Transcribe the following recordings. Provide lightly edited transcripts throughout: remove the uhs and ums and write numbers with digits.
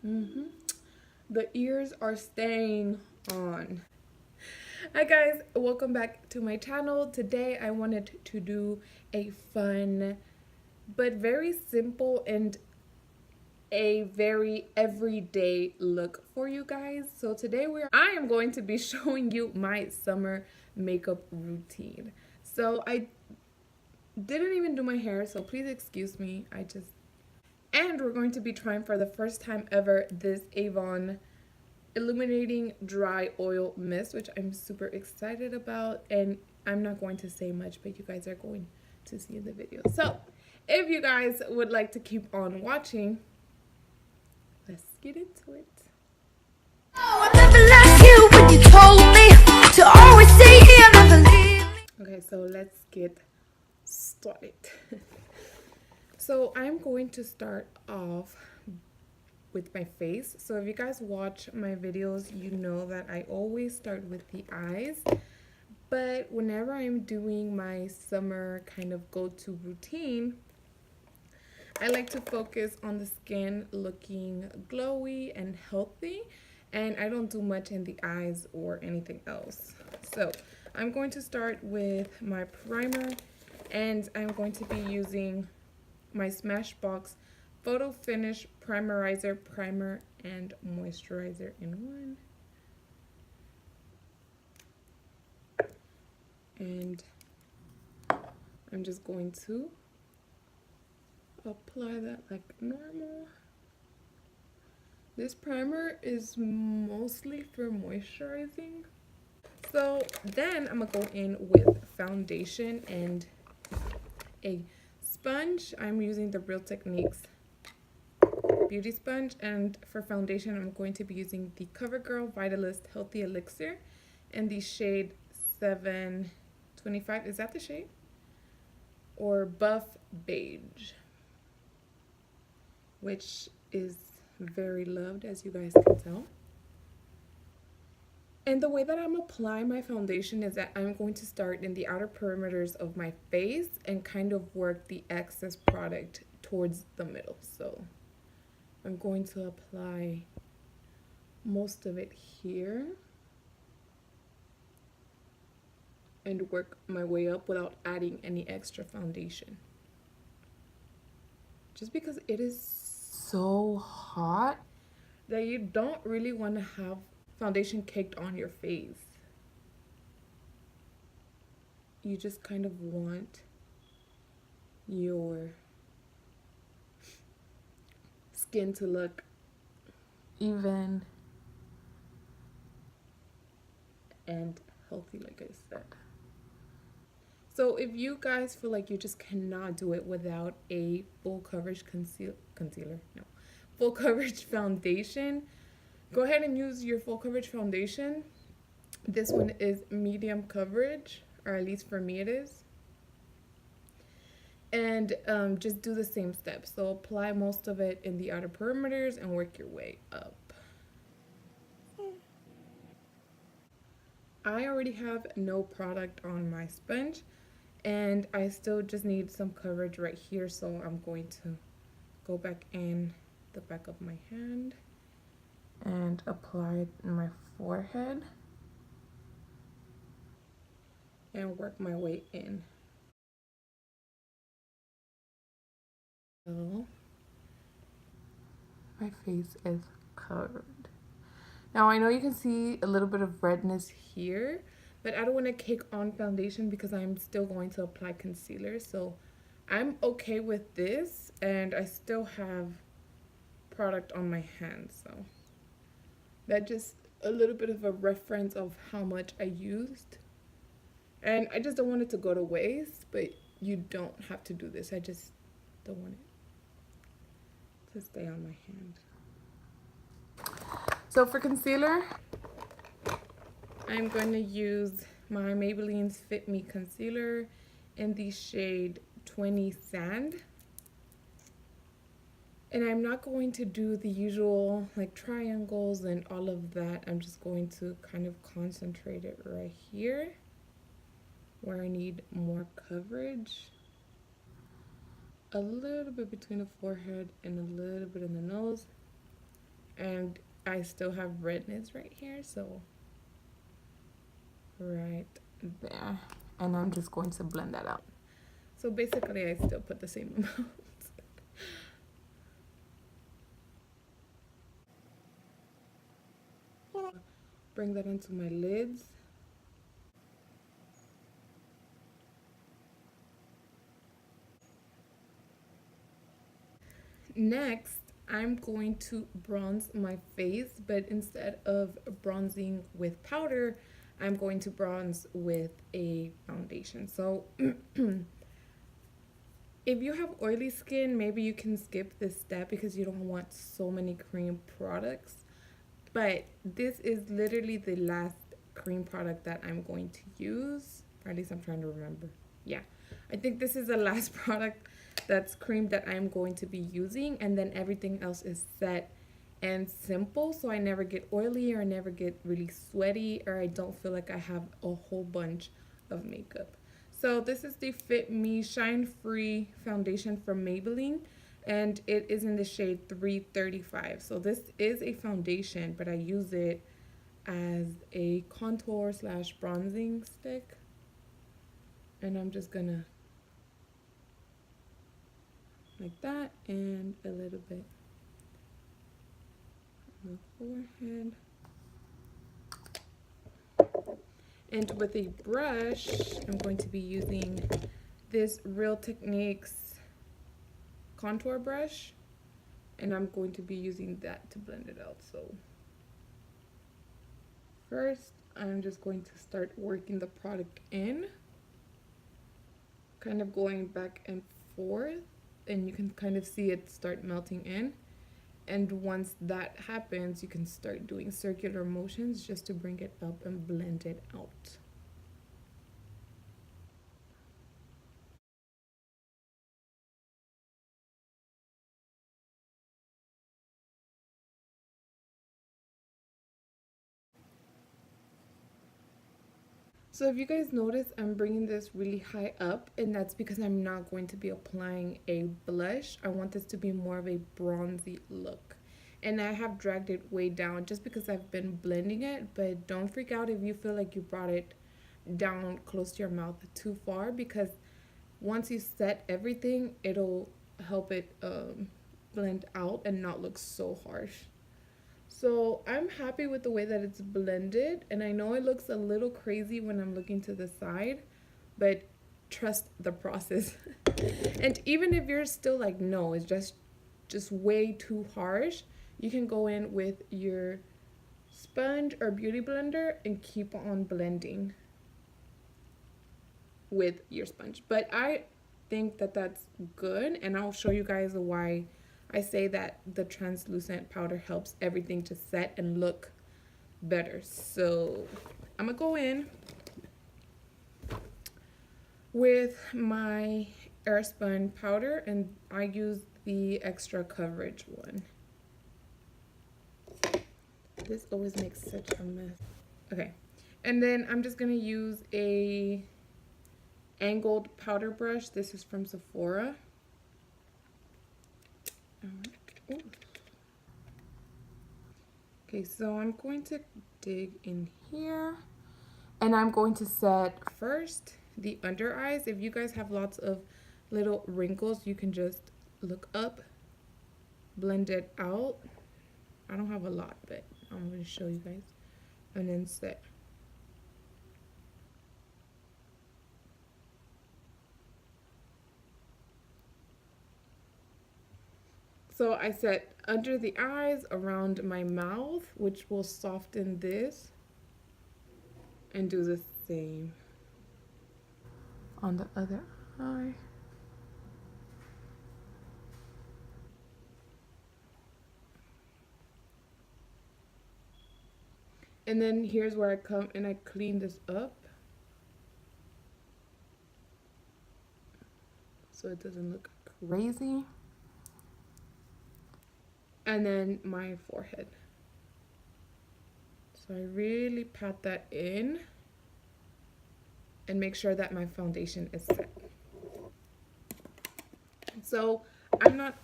The ears are staying on. Hi guys, welcome back to my channel. Today I wanted to do a fun but very simple and a very everyday look for you guys. So today I am going to be showing you my summer makeup routine. So I didn't even do my hair, so please excuse me. And we're going to be trying for the first time ever this Avon Illuminating Dry Oil Mist, which I'm super excited about. And I'm not going to say much, but you guys are going to see in the video. So if you guys would like to keep on watching, let's get into it. Okay, so let's get started. So I'm going to start off with my face. So if you guys watch my videos, you know that I always start with the eyes. But whenever I'm doing my summer kind of go-to routine, I like to focus on the skin looking glowy and healthy. And I don't do much in the eyes or anything else. So I'm going to start with my primer, and I'm going to be using my Smashbox Photo Finish Primerizer Primer and Moisturizer in one. And I'm just going to apply that like normal. This primer is mostly for moisturizing. So then I'm gonna go in with foundation and a sponge. I'm using the Real Techniques beauty sponge, and for foundation I'm going to be using the CoverGirl Vitalist Healthy Elixir in the shade 725. Is that the shade? Or Buff Beige, which is very loved, as you guys can tell. And the way that I'm applying my foundation is that I'm going to start in the outer perimeters of my face and kind of work the excess product towards the middle. So I'm going to apply most of it here and work my way up without adding any extra foundation. Just because it is so hot that you don't really want to have foundation caked on your face. You just kind of want your skin to look even and healthy, like I said. So if you guys feel like you just cannot do it without a full coverage full coverage foundation, go ahead and use your full coverage foundation. This one is medium coverage, or at least for me it is. And just do the same steps. So apply most of it in the outer perimeters and work your way up. I already have no product on my sponge, and I still just need some coverage right here, so I'm going to go back in the back of my hand and apply it in my forehead and work my way in. So my face is covered. Now I know you can see a little bit of redness here, but I don't want to cake on foundation because I'm still going to apply concealer. So I'm okay with this, and I still have product on my hands. So that's just a little bit of a reference of how much I used. And I just don't want it to go to waste, but you don't have to do this. I just don't want it to stay on my hand. So for concealer, I'm going to use my Maybelline's Fit Me Concealer in the shade 20 Sand. And I'm not going to do the usual like triangles and all of that. I'm just going to kind of concentrate it right here where I need more coverage. A little bit between the forehead and a little bit in the nose. And I still have redness right here, so right there. And I'm just going to blend that out. So basically I still put the same amount. Bring that into my lids. Next, I'm going to bronze my face, but instead of bronzing with powder, I'm going to bronze with a foundation. So if you have oily skin, maybe you can skip this step because you don't want so many cream products. But this is literally the last cream product that I'm going to use. Or at least I'm trying to remember. Yeah, I think this is the last product that's cream that I'm going to be using. And then everything else is set and simple. So I never get oily or I never get really sweaty or I don't feel like I have a whole bunch of makeup. So this is the Fit Me Shine Free Foundation from Maybelline and it is in the shade 335. So this is a foundation, but I use it as a contour slash bronzing stick. And I'm just gonna like that and a little bit on the forehead. And with a brush, I'm going to be using this Real Techniques contour brush, and I'm going to be using that to blend it out. So first, I'm just going to start working the product in, kind of going back and forth, and you can kind of see it start melting in. And once that happens, you can start doing circular motions just to bring it up and blend it out. So if you guys notice, I'm bringing this really high up, and that's because I'm not going to be applying a blush. I want this to be more of a bronzy look. And I have dragged it way down just because I've been blending it, but don't freak out if you feel like you brought it down close to your mouth too far, because once you set everything, it'll help it blend out and not look so harsh. So I'm happy with the way that it's blended, and I know it looks a little crazy when I'm looking to the side, but trust the process. And even if you're still like, no, it's just way too harsh, you can go in with your sponge or beauty blender and keep on blending with your sponge. But I think that that's good, and I'll show you guys why I say that the translucent powder helps everything to set and look better. So I'm gonna go in with my Airspun powder, and I use the extra coverage one. This always makes such a mess. Okay, and then I'm just gonna use a angled powder brush. This is from Sephora. Okay, so I'm going to dig in here, and I'm going to set first the under eyes. If you guys have lots of little wrinkles, you can just look up, blend it out. I don't have a lot, but I'm going to show you guys, and then set. So I set under the eyes, around my mouth, which will soften this, and do the same on the other eye. And then here's where I come and I clean this up so it doesn't look crazy. And then my forehead. So I really pat that in and make sure that my foundation is set. So I'm not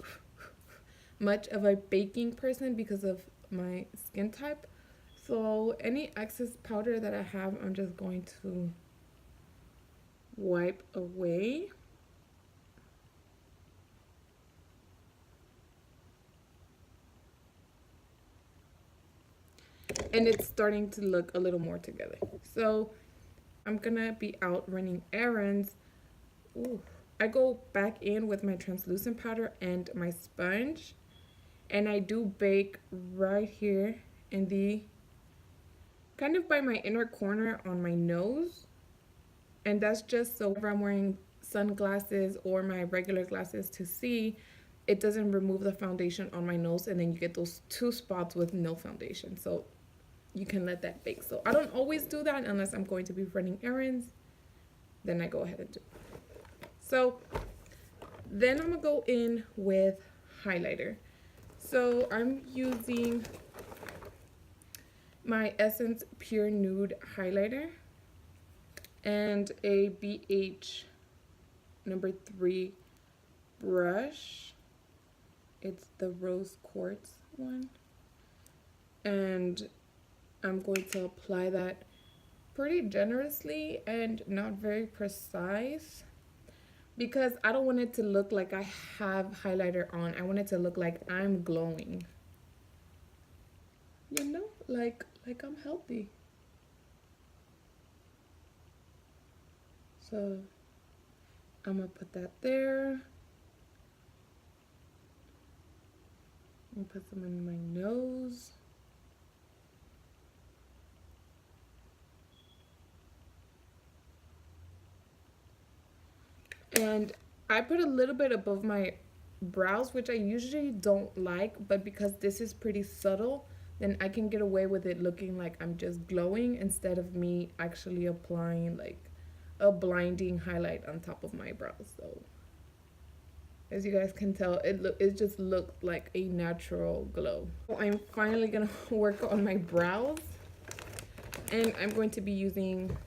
much of a baking person because of my skin type. So any excess powder that I have, I'm just going to wipe away. And it's starting to look a little more together. So I'm gonna be out running errands. Ooh. I go back in with my translucent powder and my sponge, and I do bake right here in the kind of by my inner corner on my nose. And that's just so if I'm wearing sunglasses or my regular glasses to see, it doesn't remove the foundation on my nose, and then you get those two spots with no foundation. So you can let that bake. So I don't always do that unless I'm going to be running errands. Then I go ahead and do it. So then I'm gonna go in with highlighter. So I'm using my Essence Pure Nude highlighter and a BH number 3 brush. It's the rose quartz one. And I'm going to apply that pretty generously and not very precise, because I don't want it to look like I have highlighter on. I want it to look like I'm glowing. You know, like I'm healthy. So I'm gonna put that there. I'm gonna put some in my nose. And I put a little bit above my brows, which I usually don't like, but because this is pretty subtle, then I can get away with it looking like I'm just glowing instead of me actually applying like a blinding highlight on top of my brows. So as you guys can tell, it just looked like a natural glow. So I'm finally gonna work on my brows, and I'm going to be using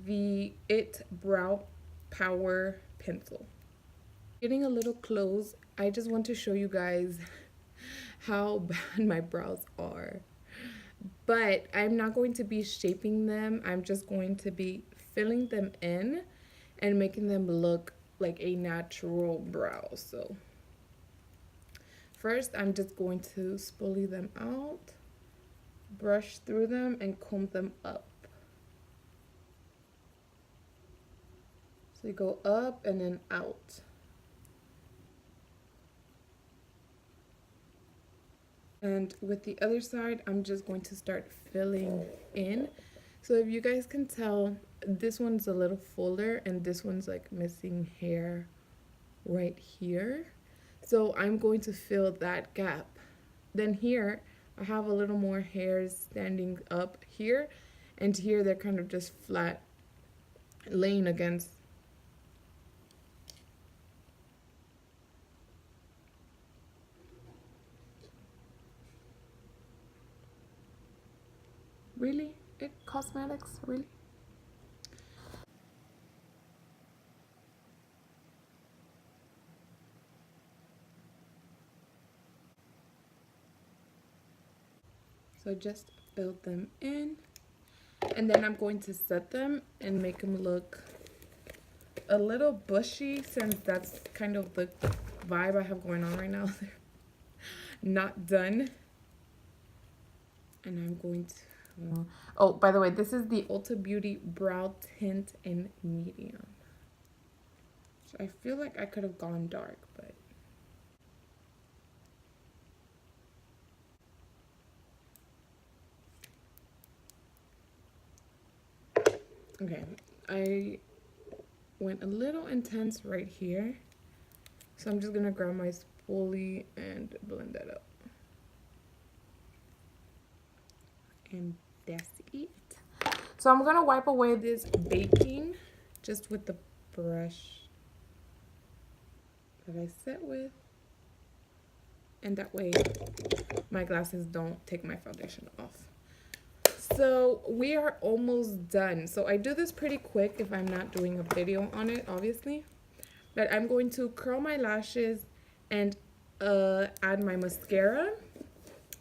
the It Brow Power pencil. Getting a little close, I just want to show you guys how bad my brows are. But I'm not going to be shaping them. I'm just going to be filling them in and making them look like a natural brow. So first, I'm just going to spoolie them out, brush through them, and comb them up. So you go up and then out. And with the other side, I'm just going to start filling in. So if you guys can tell, this one's a little fuller and this one's like missing hair right here. So I'm going to fill that gap. Then here, I have a little more hairs standing up here, and here they're kind of just flat, laying against. Really? It cosmetics? Really? So just fill them in, and then I'm going to set them and make them look a little bushy, since that's kind of the vibe I have going on right now. They're not done. And I'm going to, oh, by the way, this is the Ulta Beauty Brow Tint in medium. So I feel like I could have gone dark, but okay, I went a little intense right here. So I'm just gonna grab my spoolie and blend that up. And that's it. So I'm gonna wipe away this baking just with the brush that I set with, and that way my glasses don't take my foundation off. So we are almost done. So I do this pretty quick if I'm not doing a video on it, obviously. But I'm going to curl my lashes and add my mascara.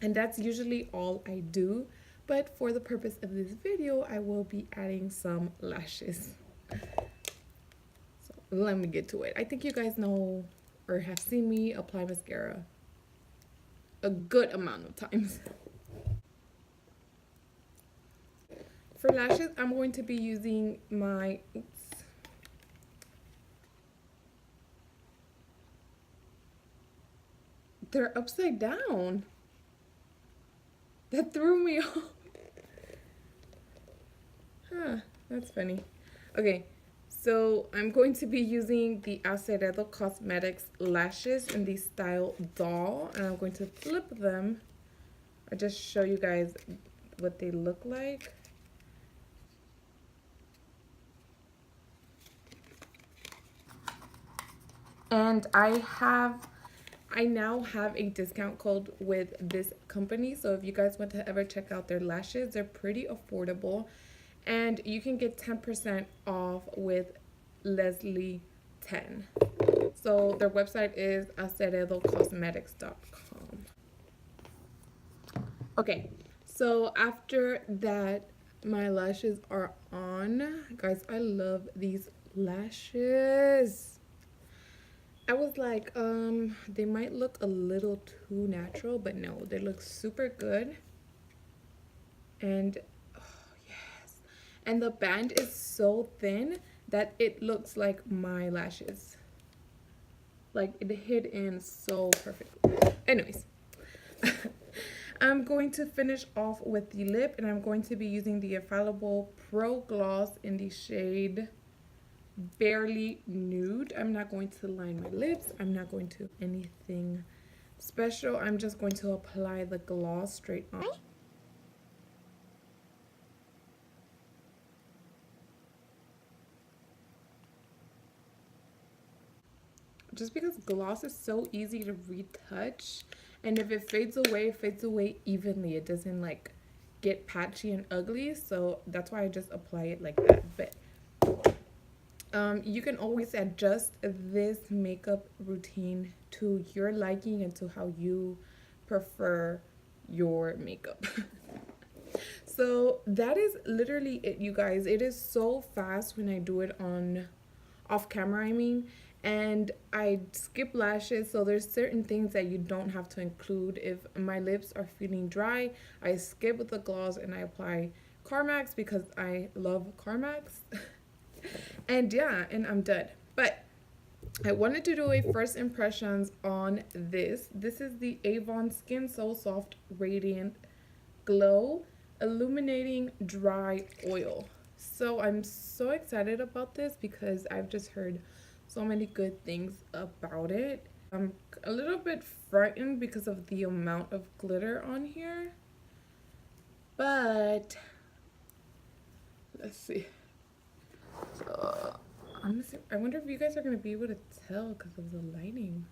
And that's usually all I do. But for the purpose of this video, I will be adding some lashes. So let me get to it. I think you guys know or have seen me apply mascara a good amount of times. For lashes, I'm going to be using my, they're upside down. That threw me off. Huh, that's funny. Okay, so I'm going to be using the Acevedo Cosmetics lashes in the style Doll, and I'm going to flip them. I'll just show you guys what they look like. And I now have a discount code with this company. So if you guys want to ever check out their lashes, they're pretty affordable. And you can get 10% off with Leslie 10. So their website is aceredocosmetics.com. Okay, so after that, my lashes are on. Guys, I love these lashes. I was like, they might look a little too natural, but no, they look super good. And, oh, yes. And the band is so thin that it looks like my lashes. Like, it hid in so perfectly. Anyways, I'm going to finish off with the lip, and I'm going to be using the Infallible Pro Gloss in the shade Barely Nude. I'm not going to line my lips. I'm not going to anything special. I'm just going to apply the gloss straight on. Just because gloss is so easy to retouch, and if it fades away, it fades away evenly. It doesn't like get patchy and ugly, so that's why I just apply it like that. But you can always adjust this makeup routine to your liking and to how you prefer your makeup. So that is literally it, you guys. It is so fast when I do it on off camera, I mean, and I skip lashes, so there's certain things that you don't have to include. If my lips are feeling dry, I skip the gloss and I apply Carmax because I love Carmax. And yeah, and I'm done. But I wanted to do a first impressions on this. This is the Avon Skin So Soft Radiant Glow Illuminating Dry Oil. So I'm so excited about this because I've just heard so many good things about it. I'm a little bit frightened because of the amount of glitter on here. But let's see. So honestly, I wonder if you guys are gonna be able to tell because of the lighting.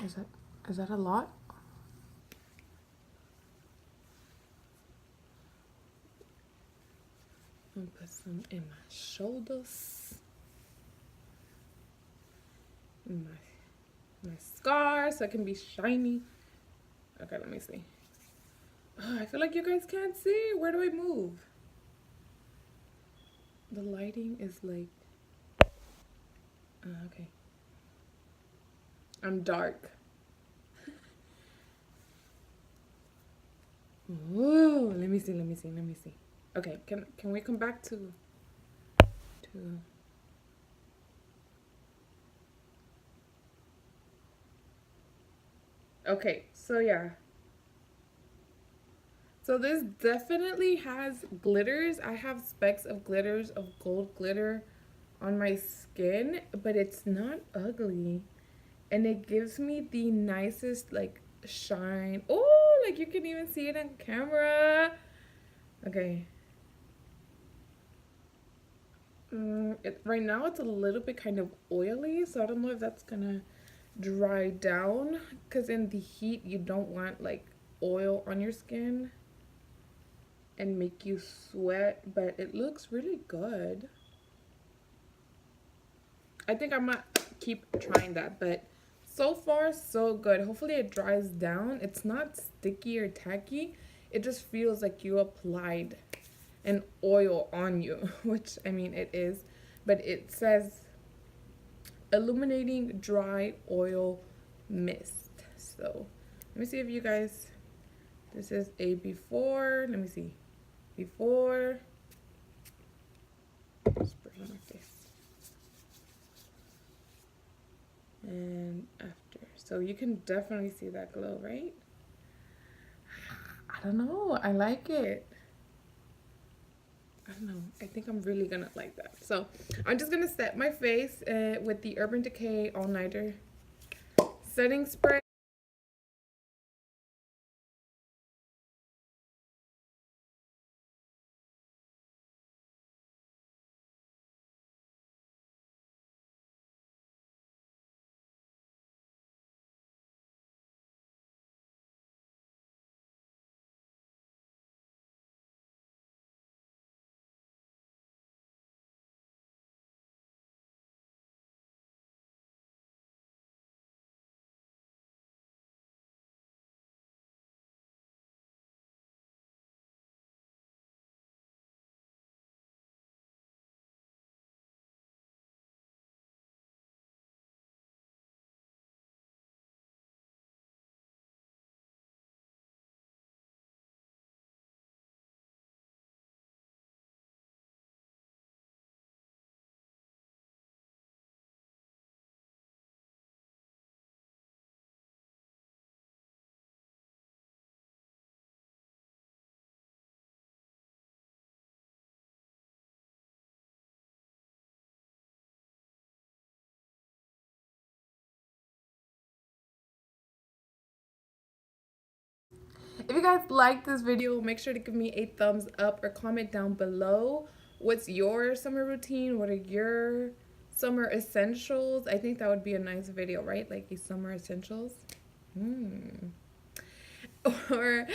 Is that a lot? I'm gonna put some in my shoulders, in my scar, so it can be shiny. Okay, let me see. Oh, I feel like you guys can't see. Where do I move? The lighting is like, okay. I'm dark. Ooh, let me see. Okay, can we come back to okay, so yeah. So this definitely has glitters. I have specks of glitters, of gold glitter on my skin, but it's not ugly. And it gives me the nicest like shine. Oh, like you can even see it on camera. Okay. Right now it's a little bit kind of oily, so I don't know if that's gonna dry down, because in the heat you don't want like oil on your skin and make you sweat, but it looks really good. I think I might keep trying that, but So far, so good. Hopefully it dries down. It's not sticky or tacky. It just feels like you applied an oil on you, which I mean it is, but it says illuminating dry oil mist. So let me see if you guys, this is a before, let me see, before, spray on my face, and after. So you can definitely see that glow, right? I don't know, I like it. I don't know, I think I'm really gonna like that. So I'm just gonna set my face with the Urban Decay All Nighter setting spray. If you guys like this video, make sure to give me a thumbs up or comment down below. What's your summer routine? What are your summer essentials? I think that would be a nice video, right? Like a summer essentials. Or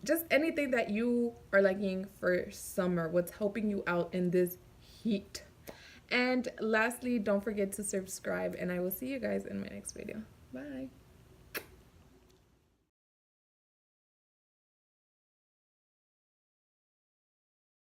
just anything that you are liking for summer. What's helping you out in this heat? And lastly, don't forget to subscribe, and I will see you guys in my next video. Bye.